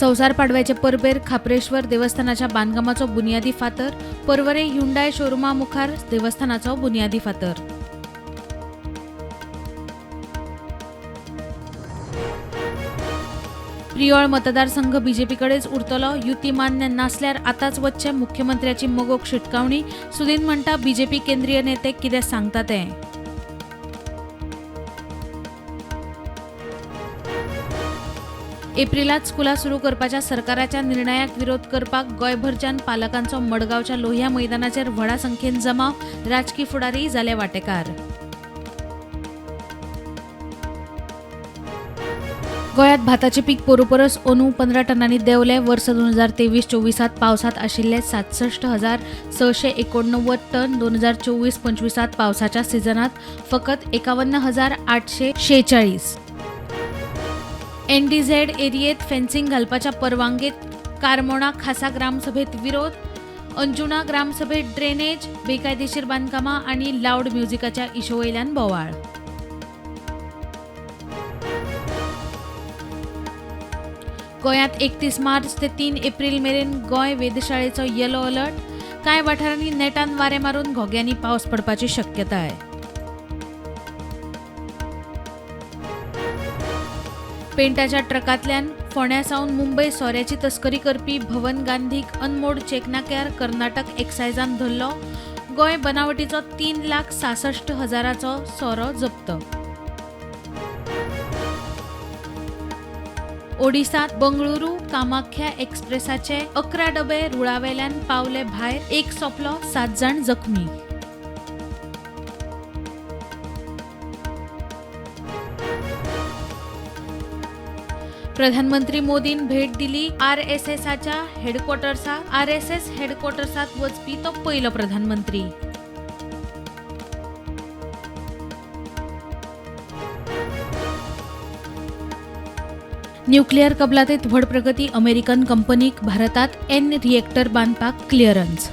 संसार पाडव्याचे परबेर खापरेश्वर देवस्थानाच्या बांधकामाचो बुनियादी फातर, परवरे ह्युंडाय शोरूमा मुखार देवस्थानाचो बुनियादी फातर. प्रियोळ मतदारसंघ बीजेपीकडेच उरतलो, युती मान्य नासल्यार आताच वच्चे, मुख्यमंत्र्याची मोगोक शिटकावणी. सुदीन म्हणटा बीजेपी केंद्रीय नेते कितें सांगता ते. एप्रिलात स्कुलां सुरू करपाच्या सरकाराच्या निर्णयाक विरोध करपाक गोंयभरच्यान पालकांचो मडगांवच्या लोहिया मैदानाचेर व्हडा संख्येन जमाव, राजकी फुडारी जाले वांटेकार. गोंयांत भाताचे पीक पोरूपरस अंदू 15 टनांनी देंवले. वर्स 2023-24 पावसात आशिल्ले 67,689 टन. 2024-25 पावसाच्या सिजनात फकत 51,846. NDZ एरियेत फेन्सिंग घालपाच्या परवानगेत कारमोणा खासा ग्रामसभेत विरोध. अंजुणा ग्रामसभेत ड्रेनेज, बेकायदेशीर बांदकामां आनी लावड म्युझिकाच्या इशू वयल्यान बोवाळ. गोंयांत 31 मार्च ते 3 एप्रिल मेरेन गोंय वेधशाळेचो येलो अलर्ट. कांय वाठारांनी नेटान वारें मारून घोग्यांनी पावस पडपाची शक्यताय. पेंटाच्या ट्रकांतल्यान फोंड्या सावन मुंबय सोऱ्याची तस्करी करपी भवन गांधीक अनमोड चेकनाक्यार कर्नाटक एक्सायजान धरलो. गोंय बनावटीचो 3,66,000 सोरो जप्त. ओडिसात बंगळुरू कामाख्या एक्सप्रेसाचे 11 डबे रुळावेल्यान पावले भायर. एक सोंपलो, 7 जाण जखमी. प्रधानमंत्री मोदीन भेट दिली RSSच्या हेडक्वॉर्टर्साक. RSS हेडक्वॉर्टर्सात वचपी तो पयलो प्रधानमंत्री. न्यूक्लियर कबलातीत व्हड प्रगती. अमेरिकन कंपनीक भारतात N रिएक्टर बांदपाक क्लिअरन्स.